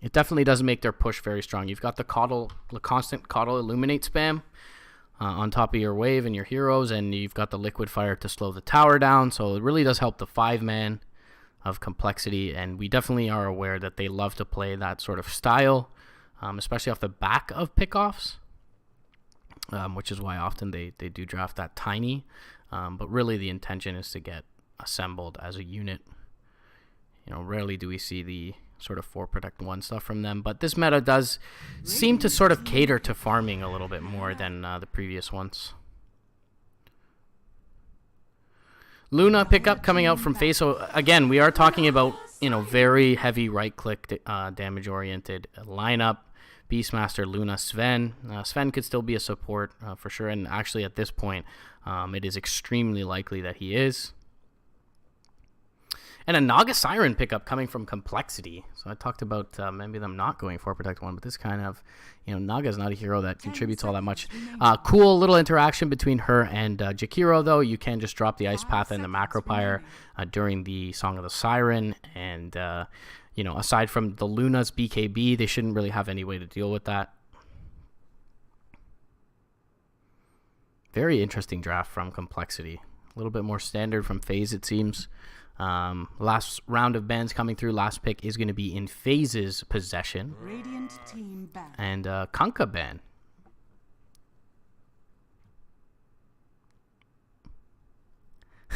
It definitely does make their push very strong. You've got the constant Coddle Illuminate spam on top of your wave and your heroes, and you've got the Liquid Fire to slow the tower down, so it really does help the 5-man of compLexity, and we definitely are aware that they love to play that sort of style, especially off the back of pickoffs, which is why often they do draft that tiny, but really the intention is to get assembled as a unit. Rarely do we see the sort of 4 protect 1 stuff from them, but this meta does seem to sort of cater to farming a little bit more than the previous ones. Luna pickup coming out from Faze. So again, we are talking about very heavy right click damage oriented lineup. Beastmaster, Luna, Sven. Sven could still be a support for sure, and actually at this point it is extremely likely that he is. And a Naga Siren pickup coming from compLexity. So I talked about maybe them not going for Protect 1, but this kind of, Naga's not a hero that contributes all that much. Cool little interaction between her and Jakiro, though. You can just drop the Ice Path and the Macropyre during the Song of the Siren. And, aside from the Luna's BKB, they shouldn't really have any way to deal with that. Very interesting draft from compLexity. A little bit more standard from Faze, it seems. Last round of bans coming through. Last pick is going to be in Faze's possession. Radiant team ban. And Kunkka ban.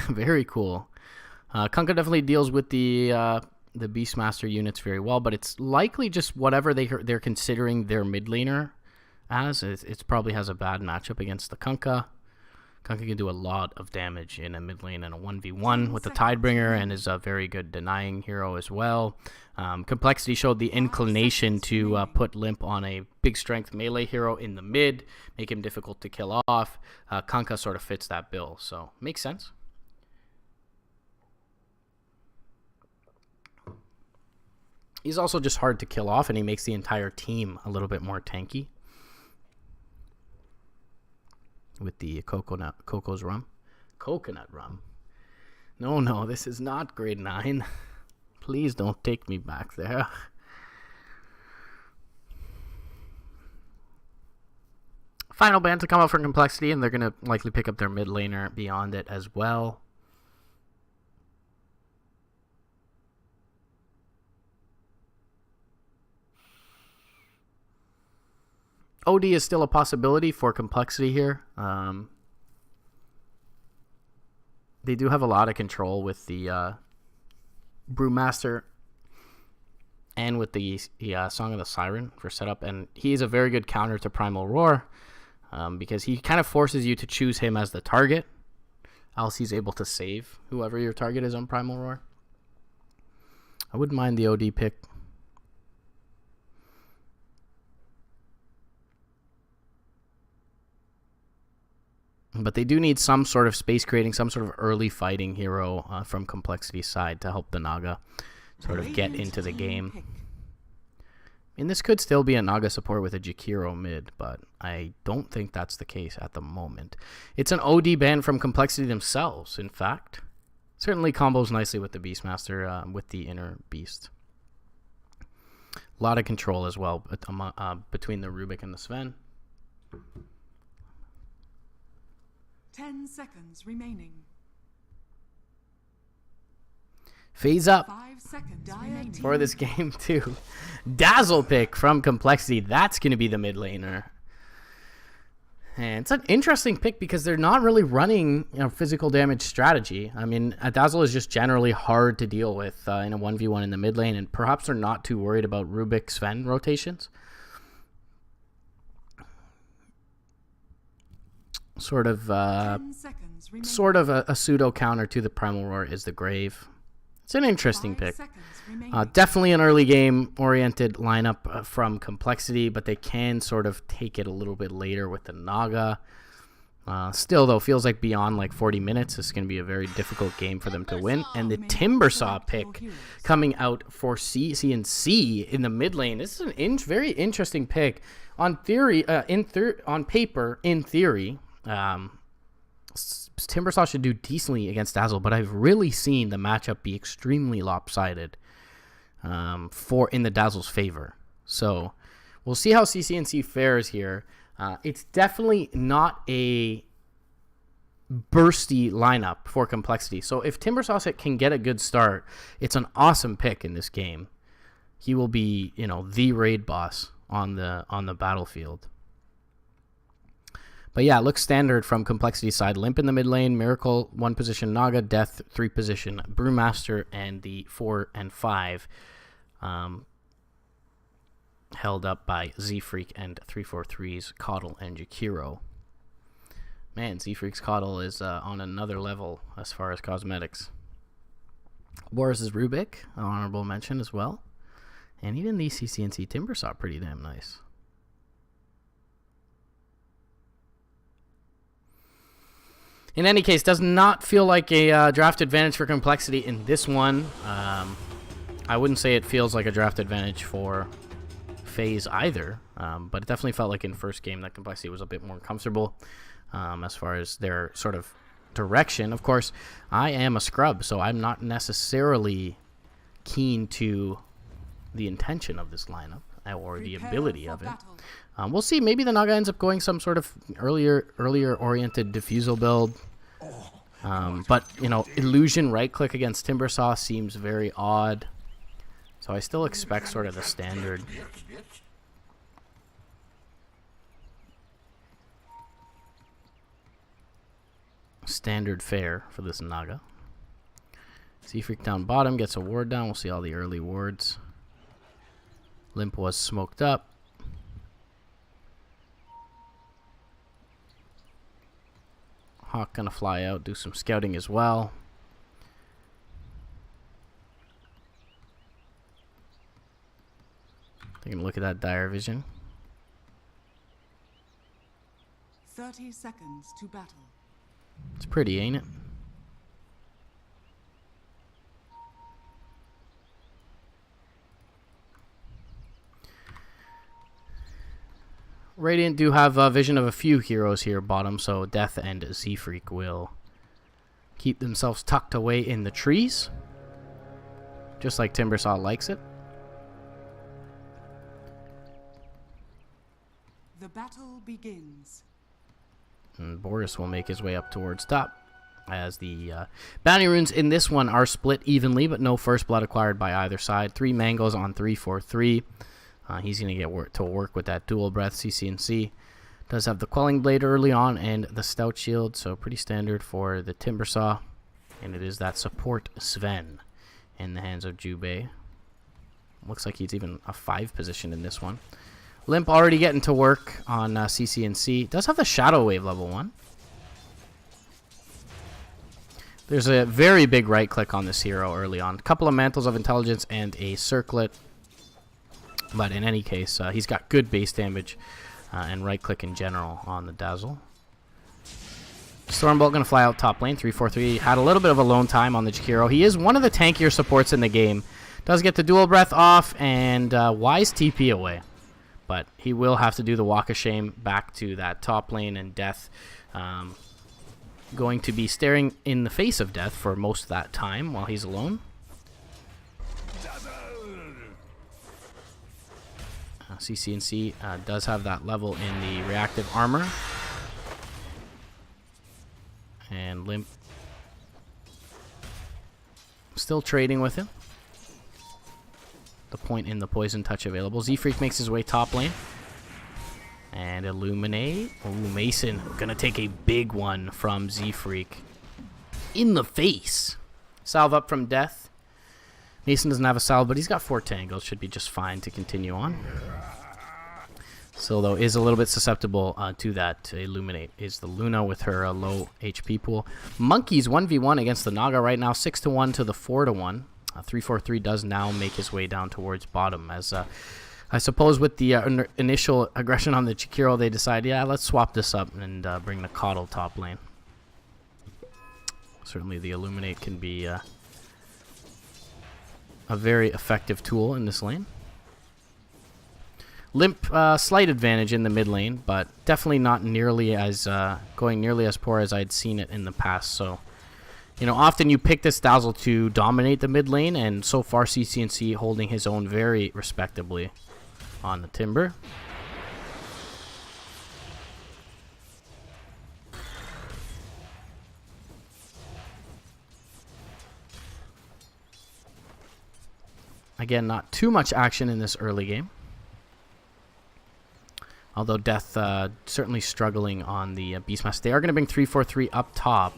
Very cool. Kunkka definitely deals with the Beastmaster units very well, but it's likely just whatever they're considering their mid laner as. It probably has a bad matchup against the Kunkka. Kunkka can do a lot of damage in a mid lane and a 1v1 with the Tidebringer, and is a very good denying hero as well. compLexity showed the inclination to put Limp on a big strength melee hero in the mid, make him difficult to kill off. Kunkka sort of fits that bill, so makes sense. He's also just hard to kill off, and he makes the entire team a little bit more tanky. With the Coco's rum. Coconut rum. No, this is not grade 9. Please don't take me back there. Final ban to come out from compLexity, and they're going to likely pick up their mid laner beyond it as well. OD is still a possibility for compLexity here. They do have a lot of control with the Brewmaster and with the Song of the Siren for setup, and he is a very good counter to Primal Roar because he kind of forces you to choose him as the target, else he's able to save whoever your target is on Primal Roar. I wouldn't mind the OD pick. But they do need some sort of space creating, some sort of early fighting hero from compLexity's side to help the Naga sort of get into the game. And this could still be a Naga support with a Jakiro mid, but I don't think that's the case at the moment. It's an OD ban from compLexity themselves, in fact. Certainly combos nicely with the Beastmaster, with the inner beast. A lot of control as well between the Rubik and the Sven. 10 seconds remaining. Phase up 5 seconds remaining. for this game too. Dazzle pick from compLexity. That's going to be the mid laner. And it's an interesting pick because they're not really running physical damage strategy. I mean, a Dazzle is just generally hard to deal with in a 1v1 in the mid lane, and perhaps they're not too worried about Rubik Sven rotations. Sort of a pseudo counter to the Primal Roar is the Grave. It's an interesting pick. Definitely an early game oriented lineup from compLexity, but they can sort of take it a little bit later with the Naga. Still, though, feels like beyond like 40 minutes, it's going to be a very difficult game for them to win. And the Timbersaw pick coming out for CNC in the mid lane. This is a very interesting pick. On theory, on paper, in theory, Timbersaw should do decently against Dazzle, but I've really seen the matchup be extremely lopsided. for in the Dazzle's favor. So we'll see how CCNC fares here. It's definitely not a bursty lineup for compLexity. So if Timbersaw can get a good start, it's an awesome pick in this game. He will be, the raid boss on the battlefield. But yeah, it looks standard from compLexity side. Limp in the mid lane, Miracle 1 position, Naga, Death 3 position, Brewmaster, and the 4 and 5 held up by Z-Freak and 343's Coddle and Jakiro. Man, Z-Freak's Coddle is on another level as far as cosmetics. Boris' Rubik, an honorable mention as well. And even the CCNC Timbersaw, pretty damn nice. In any case, does not feel like a draft advantage for compLexity in this one. I wouldn't say it feels like a draft advantage for Faze either, but it definitely felt like in first game that compLexity was a bit more comfortable as far as their sort of direction. Of course, I am a scrub, so I'm not necessarily keen to the intention of this lineup or the ability of it. We'll see. Maybe the Naga ends up going some sort of earlier oriented diffusal build. But, Illusion right-click against Timbersaw seems very odd. So I still expect sort of the standard fare for this Naga. Z-Freak down bottom, gets a ward down. We'll see all the early wards. Limp was smoked up. Hawk gonna fly out, do some scouting as well. Taking a look at that dire vision. 30 seconds to battle. It's pretty, ain't it? Radiant do have vision of a few heroes here bottom, so Death and Z-Freak will keep themselves tucked away in the trees, just like Timbersaw likes it. The battle begins. And Boris will make his way up towards top, as the bounty runes in this one are split evenly, but no first blood acquired by either side. 3 mangoes on 343. He's going to get to work with that dual breath. CCNC does have the Quelling Blade early on and the Stout Shield, so pretty standard for the Timbersaw. And it is that support Sven in the hands of Jubei. Looks like he's even a 5 position in this one. Limp already getting to work on CCNC. Does have the Shadow Wave level 1. There's a very big right click on this hero early on. A couple of Mantles of Intelligence and a Circlet. But in any case, he's got good base damage and right click in general on the Dazzle. Stormbolt going to fly out top lane. 343 had a little bit of alone time on the Jakiro. He is one of the tankier supports in the game. Does get the dual breath off and wise TP away. But he will have to do the Walk of Shame back to that top lane, and Death going to be staring in the face of Death for most of that time while he's alone. CCNC does have that level in the reactive armor. And Limp still trading with him. The point in the poison touch available. Z-Freak makes his way top lane. And Illuminate. Ooh, Mason gonna take a big one from Z-Freak. In the face. Salve up from Death. Mason doesn't have a salve, but he's got 4 tangles. Should be just fine to continue on. Still, though, is a little bit susceptible to that. To Illuminate is the Luna with her low HP pool. Monkeys 1v1 against the Naga right now. 6-1 to the 4-1. 343 does now make his way down towards bottom. As I suppose with the initial aggression on the Jakiro, they decide, yeah, let's swap this up and bring the Coddle top lane. Certainly the Illuminate can be a very effective tool in this lane. Limp, slight advantage in the mid lane, but definitely not nearly as going nearly as poor as I'd seen it in the past. So You know, often you pick this Dazzle to dominate the mid lane, and so far CCNC holding his own very respectably on the Timber. Again, not too much action in this early game. Although Death certainly struggling on the Beastmaster. They are going to bring 3-4-3 up top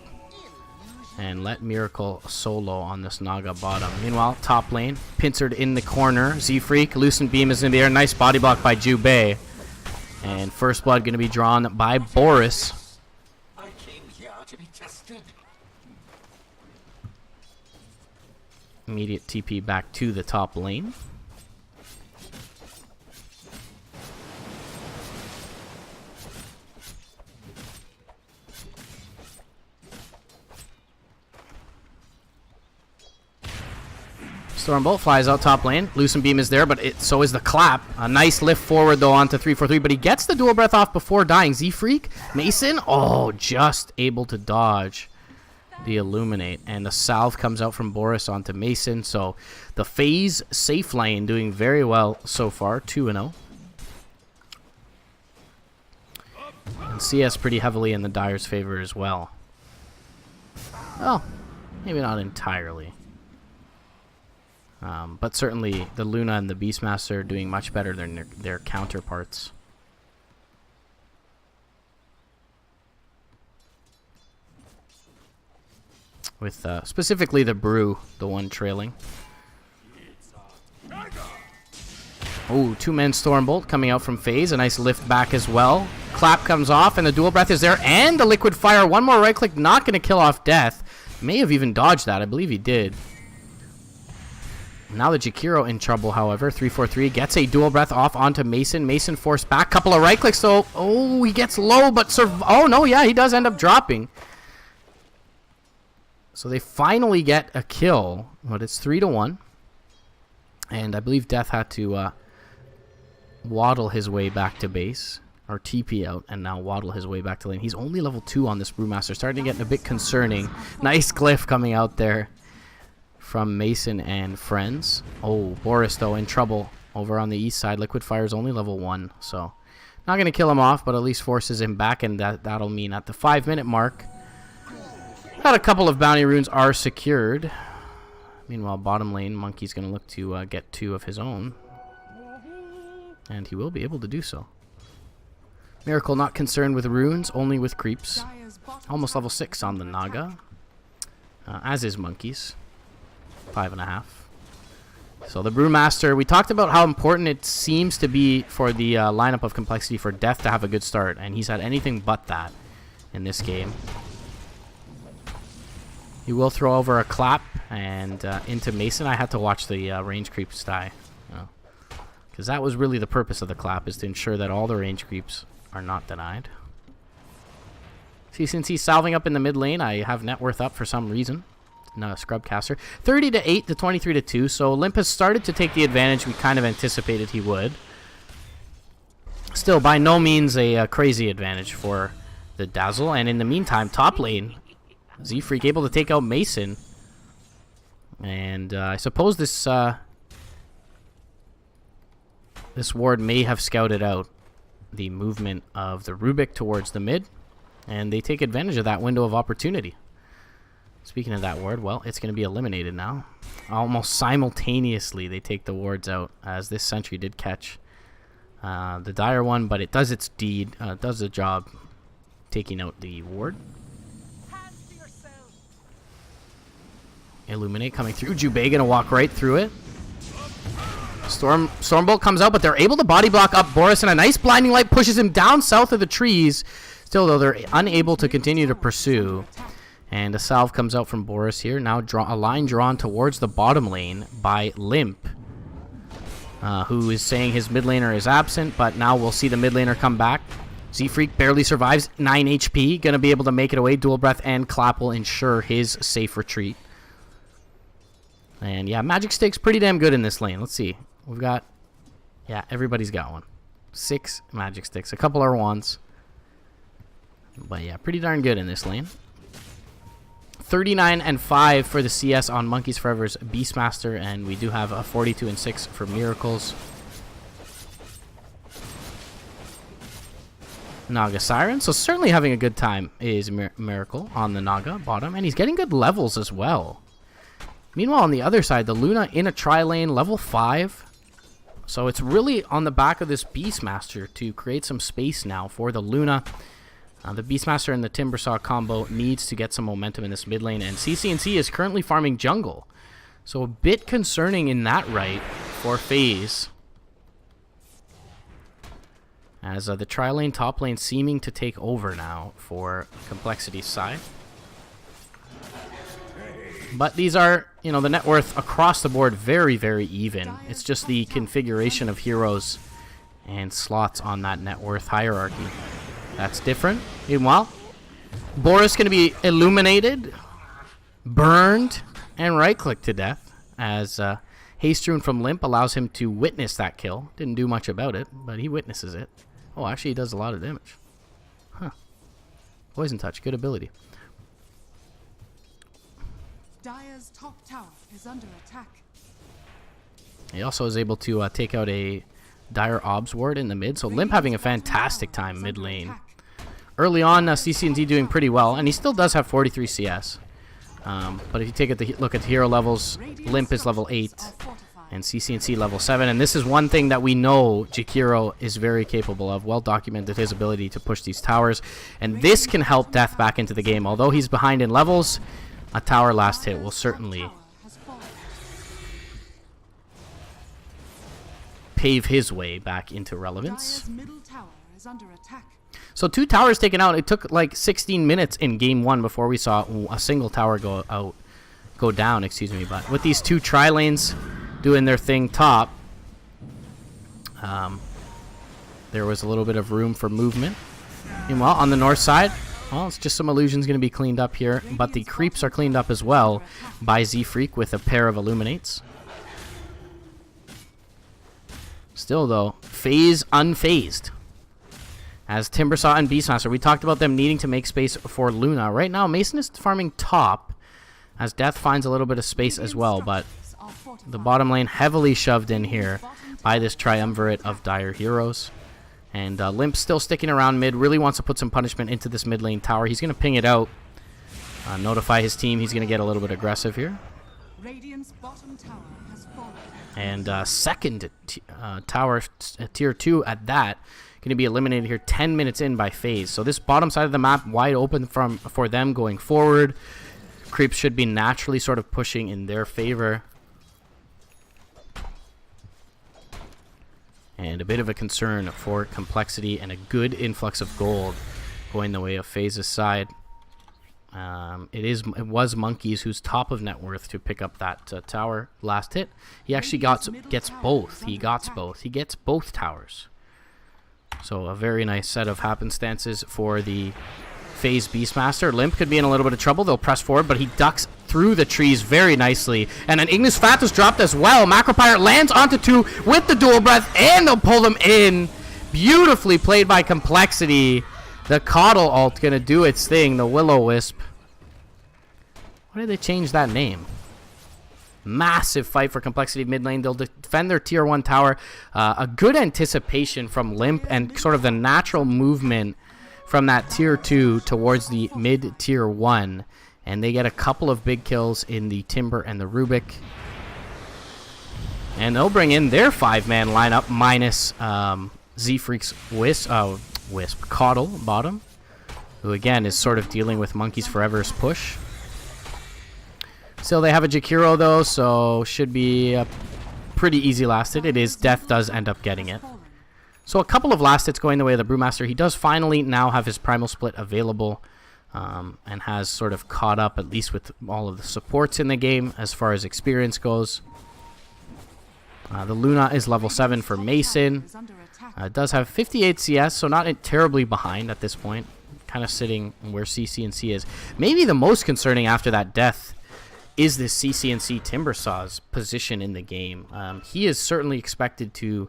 and let Miracle solo on this Naga bottom. Meanwhile, top lane, pincered in the corner. Z-Freak, Lucent Beam is in the air. Nice body block by Jubei. And first blood going to be drawn by Boris. I came here to be tested. Immediate TP back to the top lane. Stormbolt flies out top lane. Lucent Beam is there, but so is the clap. A nice lift forward, though, onto 3-4-3, but he gets the dual breath off before dying. Z-Freak, Mason, oh, just able to dodge the Illuminate. And the salve comes out from Boris onto Mason, so the Faze safe lane doing very well so far, 2-0. And CS pretty heavily in the Dire's favor as well. Oh, maybe not entirely. But certainly the Luna and the Beastmaster are doing much better than their counterparts. With specifically the Brew, the one trailing. Oh, two-man Stormbolt coming out from Faze. A nice lift back as well. Clap comes off, and the dual breath is there. And the Liquid Fire. One more right-click, not going to kill off Death. May have even dodged that. I believe he did. Now the Jakiro in trouble, however. 3-4-3 gets a dual breath off onto Mason. Mason forced back. Couple of right clicks, though. Oh, he gets low, but oh, no, yeah, he does end up dropping. So they finally get a kill, but it's 3-1. And I believe Death had to waddle his way back to base. Or TP out, and now waddle his way back to lane. He's only level 2 on this Brewmaster. Starting to get a bit concerning. Nice glyph coming out there from Mason and friends. Oh, Boris, though, in trouble over on the east side. Liquid Fire's only level 1, so not going to kill him off, but at least forces him back, and that'll mean at the 5-minute mark, about a couple of bounty runes are secured. Meanwhile, bottom lane, Monkey's going to look to get 2 of his own, and he will be able to do so. Miracle not concerned with runes, only with creeps. Almost level 6 on the Naga, as is Monkey's. 5.5. So the Brewmaster, we talked about how important it seems to be for the lineup of compLexity for Death to have a good start, and he's had anything but that in this game. He will throw over a clap and into Mason. I had to watch the range creeps die, because that was really the purpose of the clap, is to ensure that all the range creeps are not denied. See, since he's salving up in the mid lane, I have net worth up for some reason. No, Scrubcaster. 30-8 to 23-2. So Olympus started to take the advantage we kind of anticipated he would. Still, by no means a crazy advantage for the Dazzle. And in the meantime, top lane, Z-Freak able to take out Mason. And I suppose this ward may have scouted out the movement of the Rubik towards the mid. And they take advantage of that window of opportunity. Speaking of that ward, well, it's going to be eliminated now. Almost simultaneously, they take the wards out, as this sentry did catch the Dire one, but it does its deed, does the job, taking out the ward. Illuminate coming through. Jubei going to walk right through it. Stormbolt comes out, but they're able to body block up Boris, and a nice blinding light pushes him down south of the trees. Still, though, they're unable to continue to pursue. And a salve comes out from Boris here. Now a line drawn towards the bottom lane by Limp, who is saying his mid laner is absent, but now we'll see the mid laner come back. Z-Freak barely survives, 9 HP, going to be able to make it away. Dual Breath and Clap will ensure his safe retreat. And yeah, Magic Stick's pretty damn good in this lane. Let's see. We've got, yeah, everybody's got one. 6 Magic Sticks, a couple are wands. But yeah, pretty darn good in this lane. 39 and 5 for the CS on Monkeys Forever's Beastmaster, and we do have a 42 and 6 for Miracles. Naga Siren, so certainly having a good time is Miracle on the Naga bottom, and he's getting good levels as well. Meanwhile, on the other side, the Luna in a tri-lane, level 5. So it's really on the back of this Beastmaster to create some space now for the Luna. The Beastmaster and the Timbersaw combo needs to get some momentum in this mid lane, and CCNC is currently farming jungle. So a bit concerning in that right for Faze. As the tri-lane top lane seeming to take over now for compLexity's side. But these are, you know, the net worth across the board very, very even. It's just the configuration of heroes and slots on that net worth hierarchy that's different. Meanwhile, Boris going to be illuminated, burned, and right-clicked to death as Haste Rune from Limp allows him to witness that kill. Didn't do much about it, but he witnesses it. Oh, actually, he does a lot of damage. Huh. Poison Touch, good ability. Dire's top tower is under attack. He also is able to take out a Dire Obs Ward in the mid, so Limp having a fantastic time mid lane. Early on, CCNZ doing pretty well, and he still does have 43 CS. But if you take a look at the hero levels, Limp is level 8, and CCNC level 7, and this is one thing that we know Jakiro is very capable of. Well documented his ability to push these towers, and this can help Death back into the game. Although he's behind in levels, a tower last hit will certainly pave his way back into relevance. So 2 towers taken out. It took like 16 minutes in game 1 before we saw a single tower go down, excuse me. But with these 2 tri-lanes doing their thing top, there was a little bit of room for movement. Meanwhile, on the north side, well, it's just some illusions going to be cleaned up here, but the creeps are cleaned up as well by Z-Freak with a pair of Illuminates. Still, though, Faze unfazed. As Timbersaw and Beastmaster, we talked about them needing to make space for Luna. Right now, Mason is farming top, as Death finds a little bit of space as well, but the bottom lane heavily shoved in here by this triumvirate of dire heroes. And Limp still sticking around mid, really wants to put some punishment into this mid lane tower. He's going to ping it out, notify his team. He's going to get a little bit aggressive here. Radiant's bottom tower has fallen. And second tower, tier 2 at that, going to be eliminated here 10 minutes in by Faze. So this bottom side of the map wide open for them going forward. Creeps should be naturally sort of pushing in their favor. And a bit of a concern for compLexity, and a good influx of gold going the way of Faze's side. It was Monkeys who's top of net worth to pick up that tower last hit. He actually gets both. He gets both towers. So a very nice set of happenstances for the Faze Beastmaster. Limp could be in a little bit of trouble. They'll press forward, but he ducks through the trees very nicely. And an Ignis Fatuus dropped as well. Macropyre lands onto 2 with the dual breath, and they'll pull them in. Beautifully played by compLexity. The Coddle ult gonna do its thing. The Will-O-Wisp. Why did they change that name? Massive fight for compLexity mid lane. They'll defend their tier 1 tower. A good anticipation from Limp, and sort of the natural movement from that tier 2 towards the mid tier 1. And they get a couple of big kills in the Timber and the Rubik. And they'll bring in their 5-man lineup minus Z-Freak's Wisp Coddle bottom, who again is sort of dealing with Monkeys Forever's push. Still, they have a Jakiro though, so should be a pretty easy last hit. It is. Death does end up getting it. So a couple of last hits going the way of the Brewmaster. He does finally now have his Primal Split available, and has sort of caught up at least with all of the supports in the game as far as experience goes. The Luna is level 7 for Mason. Does have 58 CS, so not terribly behind at this point. Kind of sitting where CCNC is. Maybe the most concerning after that death is this CCNC Timbersaw's position in the game. He is certainly expected to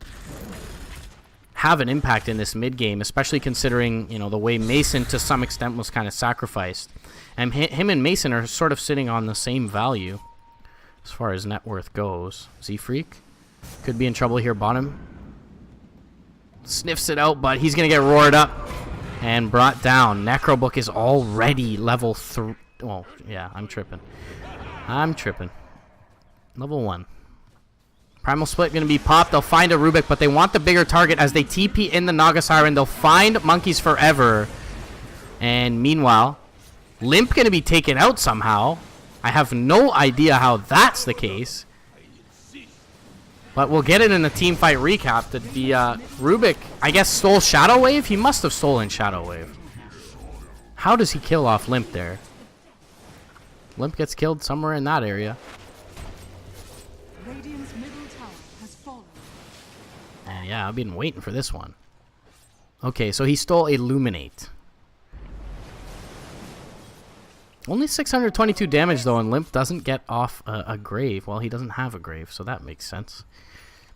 have an impact in this mid game, especially considering, you know, the way Mason to some extent was kind of sacrificed. And him and Mason are sort of sitting on the same value as far as net worth goes. Z-Freak could be in trouble here bottom. Sniffs it out, but he's going to get roared up and brought down. Necrobook is already level 3. Well, yeah, I'm tripping. Level 1. Primal Split going to be popped. They'll find a Rubik, but they want the bigger target as they TP in the Naga Siren. They'll find Monkeys Forever. And meanwhile, Limp going to be taken out somehow. I have no idea how that's the case. But we'll get it in the team fight recap. The Rubik, I guess, stole Shadow Wave? He must have stolen Shadow Wave. How does he kill off Limp there? Limp gets killed somewhere in that area. Radiant's middle tower has fallen. And yeah, I've been waiting for this one. Okay, so he stole Illuminate. Only 622 damage though, and Limp doesn't get off a grave. Well, he doesn't have a grave, so that makes sense.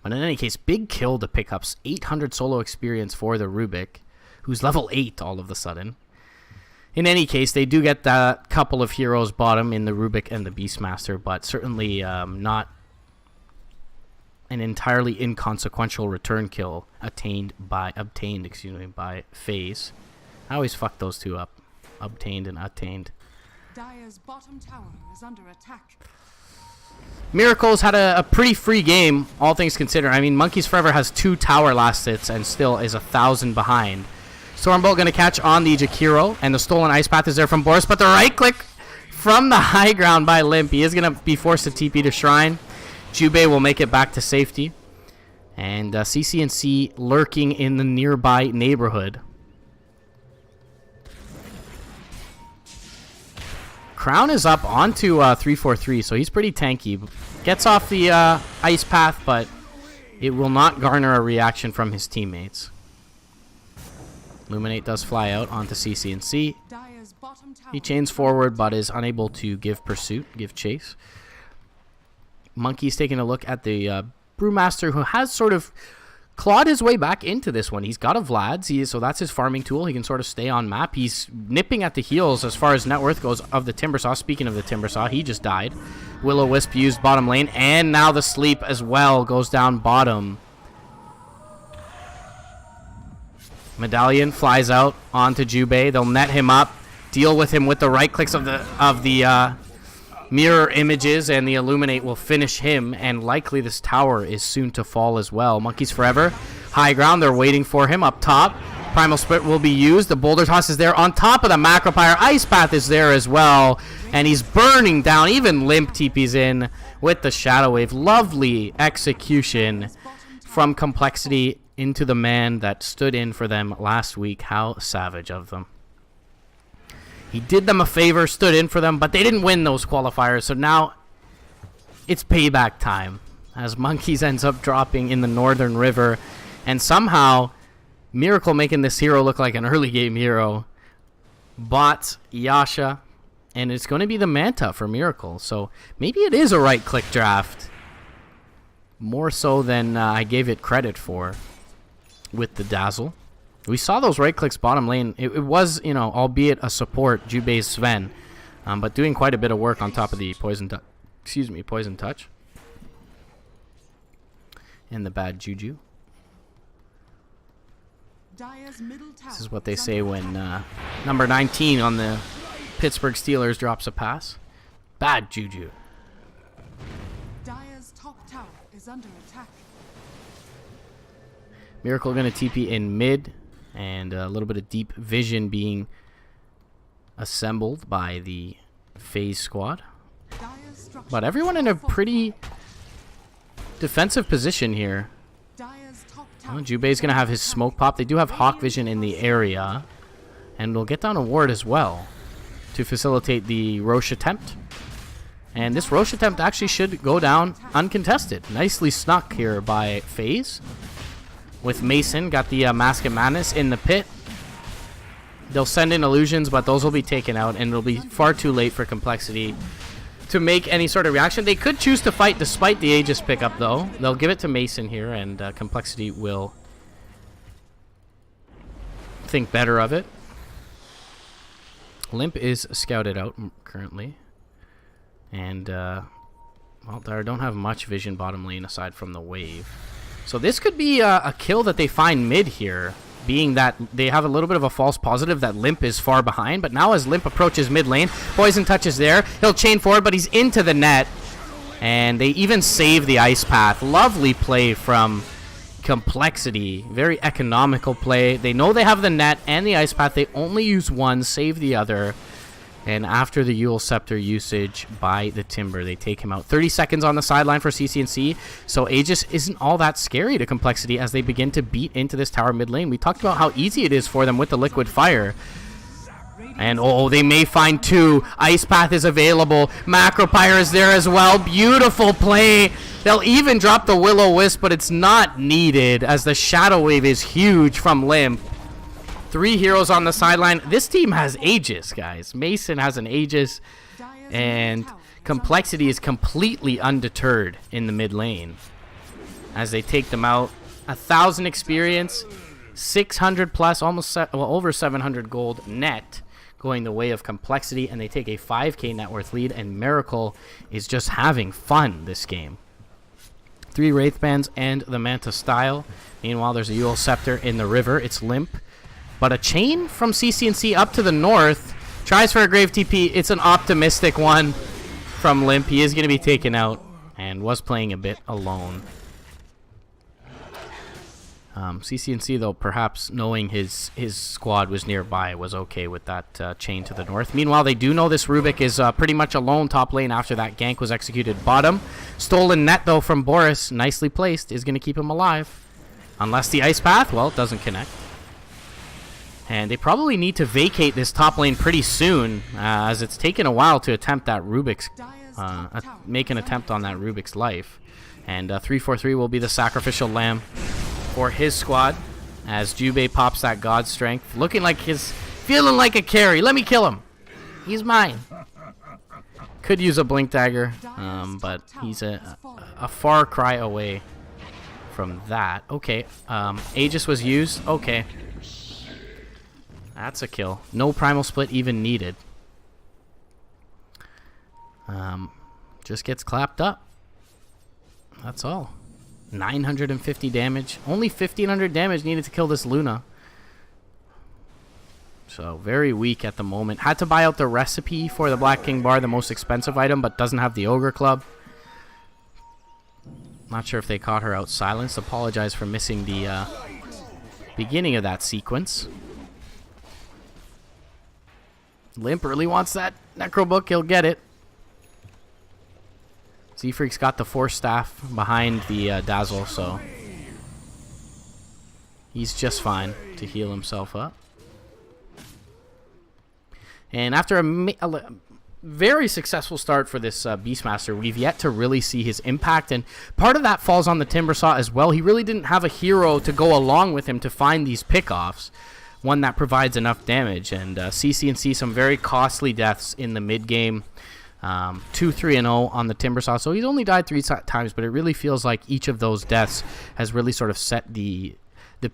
But in any case, big kill to pick up 800 solo experience for the Rubik, who's level 8 all of a sudden. In any case, they do get that couple of heroes bottom in the Rubik and the Beastmaster, but certainly not an entirely inconsequential return kill obtained by Faze. I always fuck those two up. Obtained and attained. Dire's bottom tower is under attack. Miracles had a pretty free game, all things considered. I mean, Monkeys Forever has 2 tower last hits and still is 1,000 behind. Stormbolt going to catch on the Jakiro, and the Stolen Ice Path is there from Boris, but the right click from the high ground by Limp. He is going to be forced to TP to Shrine. Jubei will make it back to safety. And CCNC lurking in the nearby neighborhood. Crown is up onto 343, so he's pretty tanky. Gets off the ice path, but it will not garner a reaction from his teammates. Illuminate does fly out onto CCNC. He chains forward, but is unable to give pursuit, give chase. Monkey's taking a look at the Brewmaster, who has sort of clawed his way back into this one. He's got a Vlad's, so that's his farming tool. He can sort of stay on map. He's nipping at the heels as far as net worth goes of the Timbersaw. Speaking of the Timbersaw, he just died. Will-O-Wisp used bottom lane, and now the sleep as well goes down bottom. Medallion flies out onto Jubei. They'll net him up, deal with him with the right clicks of the mirror images, and the Illuminate will finish him, and likely this tower is soon to fall as well. Monkeys Forever, high ground, they're waiting for him up top. Primal Split will be used. The Boulder Toss is there on top of the Macropyre. Ice Path is there as well, and he's burning down. Even Limp TP's in with the Shadow Wave. Lovely execution from compLexity into the man that stood in for them last week. How savage of them. He did them a favor, stood in for them, but they didn't win those qualifiers, so now it's payback time as Monkeys ends up dropping in the Northern River, and somehow Miracle making this hero look like an early game hero bought Yasha, and it's going to be the Manta for Miracle, so maybe it is a right-click draft, more so than I gave it credit for with the Dazzle. We saw those right clicks bottom lane. It was, you know, albeit a support, Jubei's Sven, but doing quite a bit of work on top of the poison touch. And the bad juju. This is what they say when number 19 on the Pittsburgh Steelers drops a pass. Bad juju. Dire's top tower is under attack. Miracle going to TP in mid. And a little bit of deep vision being assembled by the Faze squad. But everyone in a pretty defensive position here. Jubei's going to have his smoke pop. They do have Hawk Vision in the area. And we'll get down a ward as well to facilitate the Roche attempt. And this Roche attempt actually should go down uncontested. Nicely snuck here by Faze. With Mason, got the Mask of Madness in the pit. They'll send in illusions, but those will be taken out, and it'll be far too late for compLexity to make any sort of reaction. They could choose to fight despite the Aegis pickup, though. They'll give it to Mason here, and compLexity will think better of it. Limp is scouted out currently. And, well, they don't have much vision bottom lane aside from the wave. So this could be a kill that they find mid here, being that they have a little bit of a false positive that Limp is far behind. But now as Limp approaches mid lane, Poison Touch is there. He'll chain forward, but he's into the net. And they even save the Ice Path. Lovely play from compLexity. Very economical play. They know they have the net and the Ice Path. They only use one, save the other. And after the Eul Scepter usage by the Timber, they take him out. 30 seconds on the sideline for CCNC. So Aegis isn't all that scary to compLexity as they begin to beat into this tower mid lane. We talked about how easy it is for them with the Liquid Fire. And oh, they may find two. Ice Path is available. Macropyre is there as well. Beautiful play. They'll even drop the Will-O-Wisp, but it's not needed as the Shadow Wave is huge from Limp. 3 heroes on the sideline. This team has Aegis, guys. Mason has an Aegis, and compLexity is completely undeterred in the mid lane as they take them out. 1,000 experience, 600 plus, almost over 700 gold net going the way of compLexity, and they take a 5k net worth lead, and Miracle is just having fun this game. 3 Wraithbands and the Manta Style. Meanwhile, there's a Eul Scepter in the river. It's Limp. But a chain from CCNC up to the north. Tries for a Grave TP. It's an optimistic one from Limp. He is going to be taken out and was playing a bit alone. CCNC, though, perhaps knowing his squad was nearby, was okay with that chain to the north. Meanwhile, they do know this Rubik is pretty much alone top lane after that gank was executed bottom. Stolen net, though, from Boris, nicely placed, is going to keep him alive. Unless the Ice Path, well, it doesn't connect. And they probably need to vacate this top lane pretty soon, as it's taken a while to attempt that Rubik's, make an attempt on that Rubik's life. And 343 will be the sacrificial lamb for his squad, as Jubei pops that God Strength, looking like feeling like a carry. Let me kill him. He's mine. Could use a Blink Dagger, but he's a far cry away from that. Okay, Aegis was used. Okay. That's a kill. No Primal Split even needed. Just gets clapped up. That's all. 950 damage. Only 1,500 damage needed to kill this Luna. So, very weak at the moment. Had to buy out the recipe for the Black King Bar, the most expensive item, but doesn't have the Ogre Club. Not sure if they caught her out silenced. Apologize for missing the beginning of that sequence. Limp really wants that Necro Book. He'll get it. Z-Freak's got the Force Staff behind the Dazzle, so he's just fine to heal himself up. And after a very successful start for this Beastmaster, we've yet to really see his impact, and part of that falls on the Timbersaw as well. He really didn't have a hero to go along with him to find these pickoffs, one that provides enough damage, and CCNC some very costly deaths in the mid game. 2-3-0 on the Timbersaw, so he's only died 3 times, but it really feels like each of those deaths has really sort of set the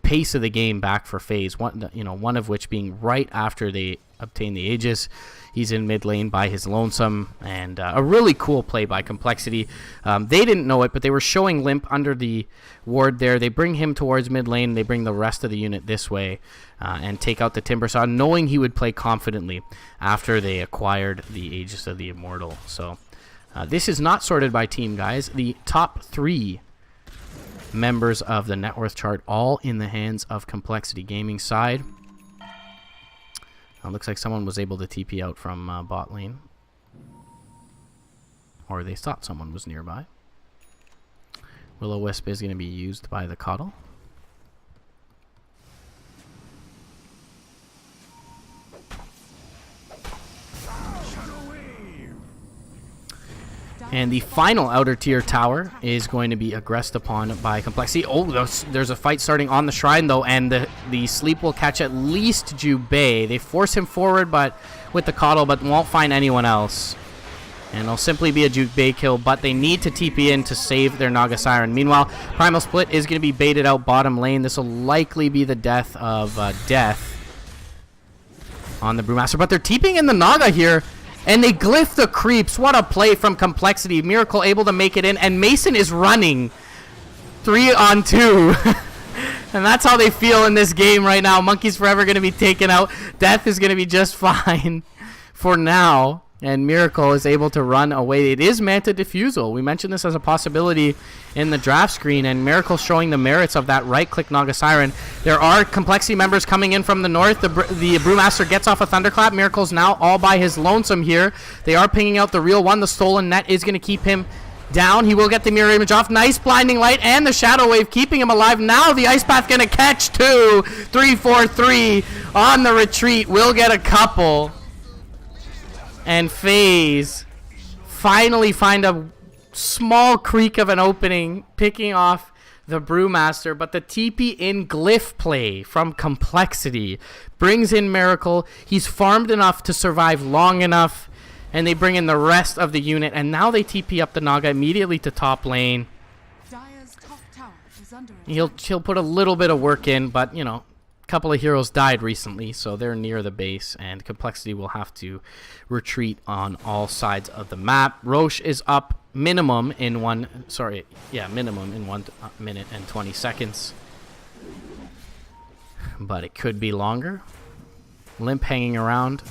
pace of the game back for Faze. One of which being right after they obtain the Aegis. He's in mid lane by his lonesome, and a really cool play by compLexity. They didn't know it, but they were showing Limp under the ward there. They bring him towards mid lane. They bring the rest of the unit this way and take out the Timbersaw, knowing he would play confidently after they acquired the Aegis of the Immortal. So this is not sorted by team, guys. The top 3 members of the net worth chart all in the hands of compLexity Gaming side. Looks like someone was able to TP out from bot lane. Or they thought someone was nearby. Will-O-Wisp is going to be used by the Coddle. And the final outer tier tower is going to be aggressed upon by compLexity. Oh, there's a fight starting on the shrine, though, and the sleep will catch at least Jubei. They force him forward with the Coddle, but won't find anyone else. And it'll simply be a Jubei kill, but they need to TP in to save their Naga Siren. Meanwhile, Primal Split is going to be baited out bottom lane. This will likely be the death of Death. on the Brewmaster. But they're TPing in the Naga here. And they glyph the creeps. What a play from compLexity. Miracle able to make it in. And Mason is running 3-on-2. And that's how they feel in this game right now. Monkey's forever going to be taken out. Death is going to be just fine for now. And Miracle is able to run away. It is Manta Diffusal. We mentioned this as a possibility in the draft screen. And Miracle showing the merits of that right-click Naga Siren. There are compLexity members coming in from the north. The Brewmaster gets off a Thunderclap. Miracle's now all by his lonesome here. They are pinging out the real one. The stolen net is going to keep him down. He will get the mirror image off. Nice blinding light and the shadow wave keeping him alive. Now the ice path going to catch 2. 3-4-3 on the retreat. Will get a couple. And Faze finally find a small creak of an opening, picking off the Brewmaster. But the TP in glyph play from compLexity brings in Miracle. He's farmed enough to survive long enough. And they bring in the rest of the unit. And now they TP up the Naga immediately to top lane. Dire's top tower is under attack. He'll put a little bit of work in, but, you know, a couple of heroes died recently, so they're near the base, and compLexity will have to retreat on all sides of the map. Roche is up minimum in 1 minute and 20 seconds. But it could be longer. Limp hanging around.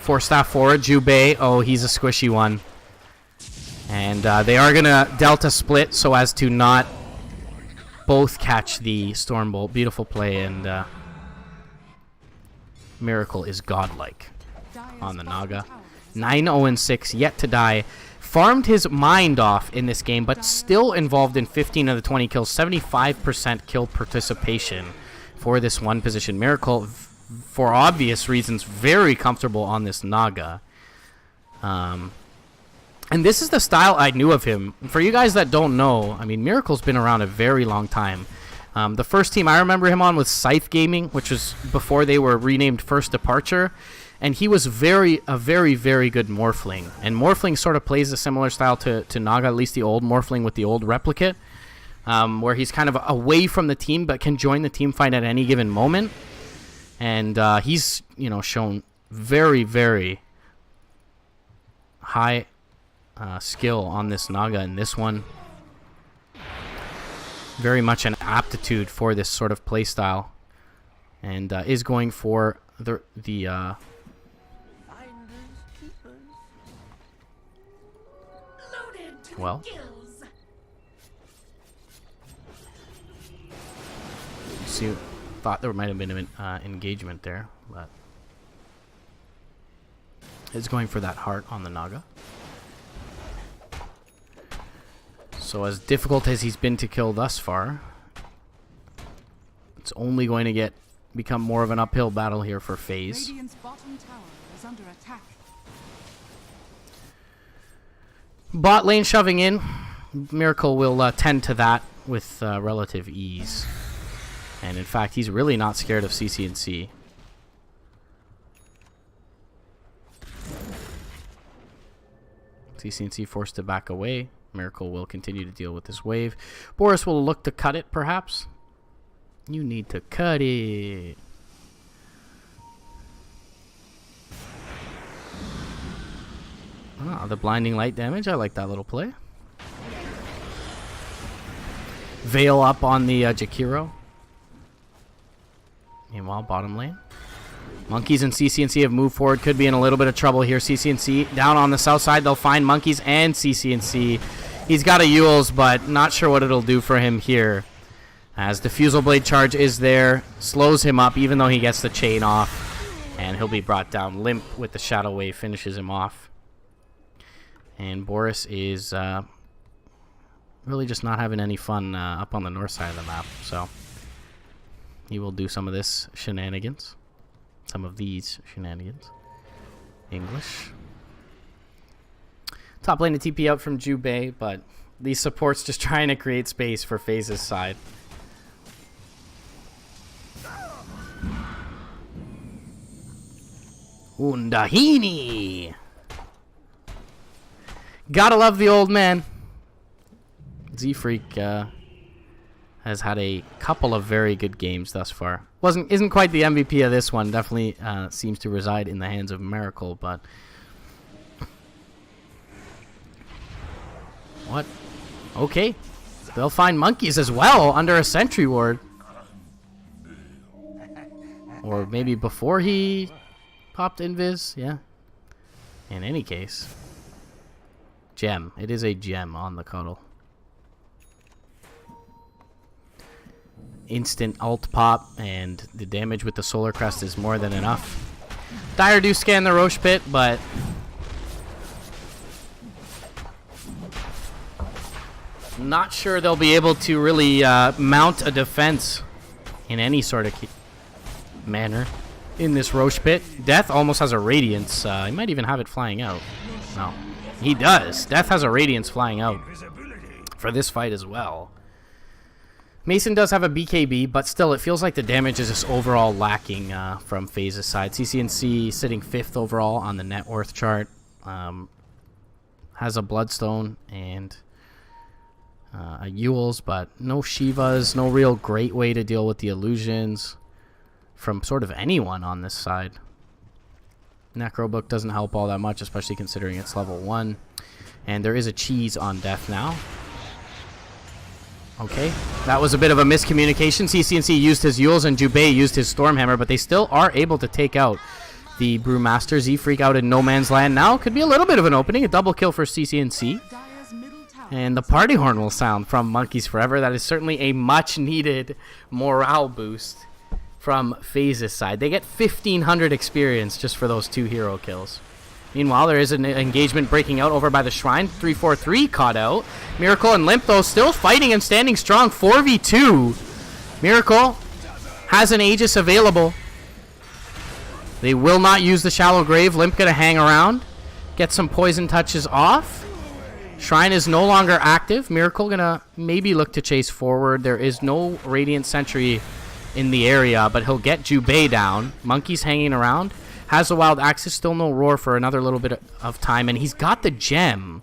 4-staff forward, Jubei. Oh, he's a squishy one. And they are going to Delta split so as to not both catch the Stormbolt. Beautiful play, and Miracle is godlike on the Naga. 9-0-6, yet to die. Farmed his mind off in this game, but still involved in 15 of the 20 kills. 75% kill participation for this one position. Miracle, for obvious reasons, very comfortable on this Naga. And this is the style I knew of him. For you guys that don't know, I mean, Miracle's been around a very long time. The first team I remember him on was Scythe Gaming, which was before they were renamed First Departure. And he was a very, very good Morphling. And Morphling sort of plays a similar style to Naga, at least the old Morphling with the old Replicate, where he's kind of away from the team but can join the team fight at any given moment. And he's, you know, shown very, very high skill on this Naga, and this one very much an aptitude for this sort of play style, and is going for the well, see, thought there might have been an engagement there, but is going for that heart on the Naga. So as difficult as he's been to kill thus far, it's only going to become more of an uphill battle here for Faze. Radiant's bottom tower is under attack. Bot lane shoving in. Miracle will tend to that with relative ease. And in fact, he's really not scared of CC&C. CC&C forced to back away. Miracle will continue to deal with this wave. Boris will look to cut it, perhaps. You need to cut it. Ah, the blinding light damage. I like that little play. Veil up on the Jakiro. Meanwhile, bottom lane. Monkeys and CC&C have moved forward. Could be in a little bit of trouble here. CC&C down on the south side. They'll find Monkeys and CC&C. He's got a Yules, but not sure what it'll do for him here. As the Fusel Blade charge is there. Slows him up even though he gets the chain off. And he'll be brought down. Limp with the Shadow Wave finishes him off. And Boris is really just not having any fun up on the north side of the map. So he will do some of this shenanigans. Some of these shenanigans. English. Top lane to TP out from Jubei, but these supports just trying to create space for Faze's side. Undahini! Gotta love the old man. Z-Freak has had a couple of very good games thus far. Isn't quite the MVP of this one. Definitely seems to reside in the hands of Miracle, but what? Okay, they'll find monkeys as well under a sentry ward, or maybe before he popped invis. Yeah. In any case, gem. It is a gem on the cuddle. Instant ult pop, and the damage with the Solar Crest is more than enough. Dire do scan the Roche pit, but not sure they'll be able to really mount a defense in any sort of manner in this Roche pit. Death almost has a Radiance. He might even have it flying out. No, he does. Death has a Radiance flying out for this fight as well. Mason does have a BKB, but still, it feels like the damage is just overall lacking from Faze's side. CCNC sitting 5th overall on the net worth chart. Has a Bloodstone and a Yules, but no Shivas, no real great way to deal with the illusions from sort of anyone on this side. Necrobook doesn't help all that much, especially considering it's level 1. And there is a cheese on Death now. Okay, that was a bit of a miscommunication. CCNC used his Yules and Jubei used his Stormhammer, but they still are able to take out the Brewmaster. Z-Freak out in no man's land now. Could be a little bit of an opening. A double kill for CCNC. And the party horn will sound from Monkeys Forever. That is certainly a much-needed morale boost from Faze's side. They get 1,500 experience just for those 2 hero kills. Meanwhile, there is an engagement breaking out over by the Shrine. 3-4-3 caught out. Miracle and Limp, though, still fighting and standing strong. 4v2. Miracle has an Aegis available. They will not use the Shallow Grave. Limp going to hang around. Get some poison touches off. Shrine is no longer active. Miracle going to maybe look to chase forward. There is no Radiant Sentry in the area, but he'll get Jubei down. Monkey's hanging around. Has a Wild Axis, still no Roar for another little bit of time, and he's got the gem.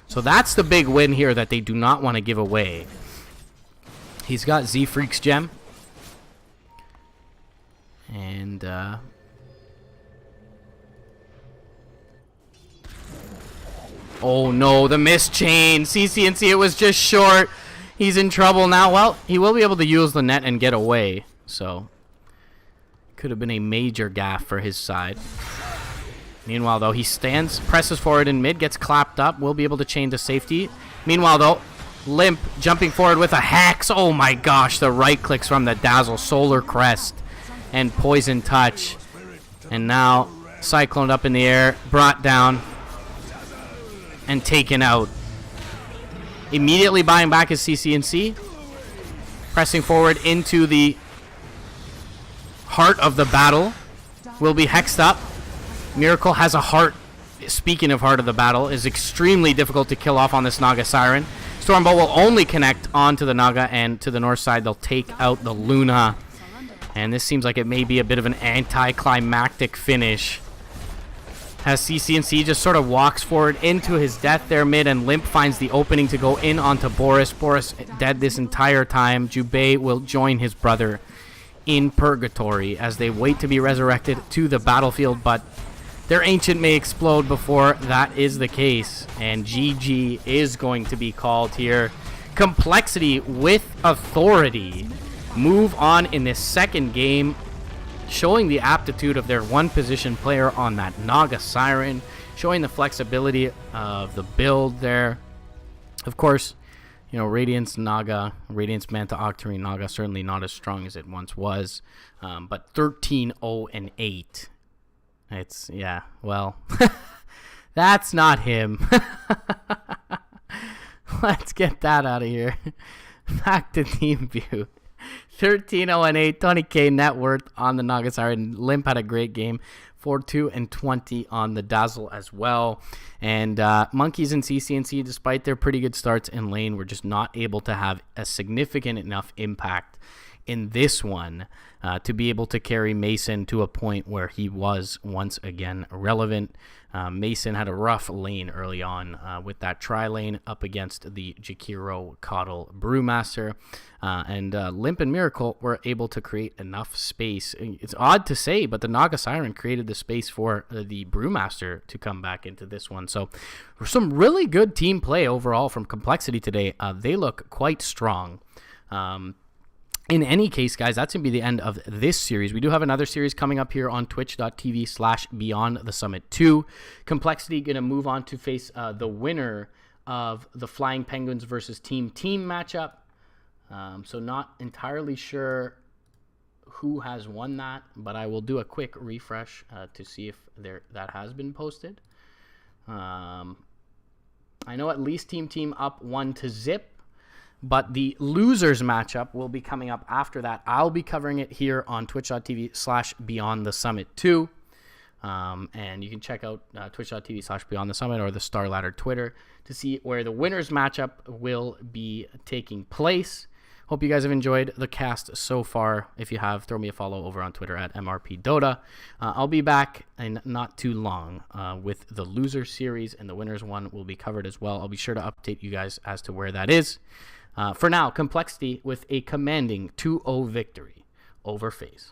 So that's the big win here that they do not want to give away. He's got Z-Freak's gem. And, oh no, the missed chain. CCNC, it was just short. He's in trouble now. Well, he will be able to use the net and get away, so could have been a major gaffe for his side. Meanwhile, though, he stands, presses forward in mid, gets clapped up, will be able to chain to safety. Meanwhile, though, Limp jumping forward with a Hex. Oh my gosh, the right clicks from the Dazzle, Solar Crest, and Poison Touch. And now, Cyclone up in the air, brought down, and taken out. Immediately buying back his CCNC, pressing forward into the heart of the battle, will be hexed up. Miracle has a heart. Speaking of heart of the battle, is extremely difficult to kill off on this Naga Siren. Stormbolt will only connect onto the Naga, and to the north side they'll take out the Luna. And this seems like it may be a bit of an anticlimactic finish, as CCNC just sort of walks forward into his death there mid, and Limp finds the opening to go in onto Boris. Boris dead this entire time. Jubei will join his brother in purgatory as they wait to be resurrected to the battlefield, but their ancient may explode before that is the case, and GG is going to be called here. compLexity with authority move on in this second game, showing the aptitude of their one position player on that Naga Siren, showing the flexibility of the build there. Of course, you know, Radiance Naga, Radiance Manta Octarine Naga, certainly not as strong as it once was. But 13-0-8. It's, yeah, well, that's not him. Let's get that out of here. Back to team view. 13-0-8, 20k net worth on the Naga Siren. Limp had a great game. 4-2-20 on the Dazzle as well. And Monkeys and CCNC, despite their pretty good starts in lane, were just not able to have a significant enough impact in this one to be able to carry Mason to a point where he was once again relevant. Mason had a rough lane early on with that tri lane up against the Jakiro Coddle Brewmaster, and Limp and Miracle were able to create enough space. It's odd to say, but the Naga Siren created the space for the Brewmaster to come back into this one. So some really good team play overall from compLexity today. They look quite strong. In any case, guys, that's going to be the end of this series. We do have another series coming up here on twitch.tv/Beyond the Summit 2. compLexity going to move on to face the winner of the Flying Penguins versus Team matchup. So not entirely sure who has won that, but I will do a quick refresh to see if that has been posted. I know at least Team up 1-0. But the losers matchup will be coming up after that. I'll be covering it here on twitch.tv/Beyond the Summit 2. And you can check out twitch.tv/Beyond the Summit or the StarLadder Twitter to see where the winners matchup will be taking place. Hope you guys have enjoyed the cast so far. If you have, throw me a follow over on Twitter at MRPDota. I'll be back in not too long with the loser series, and the winners one will be covered as well. I'll be sure to update you guys as to where that is. For now, compLexity with a commanding 2-0 victory over Faze.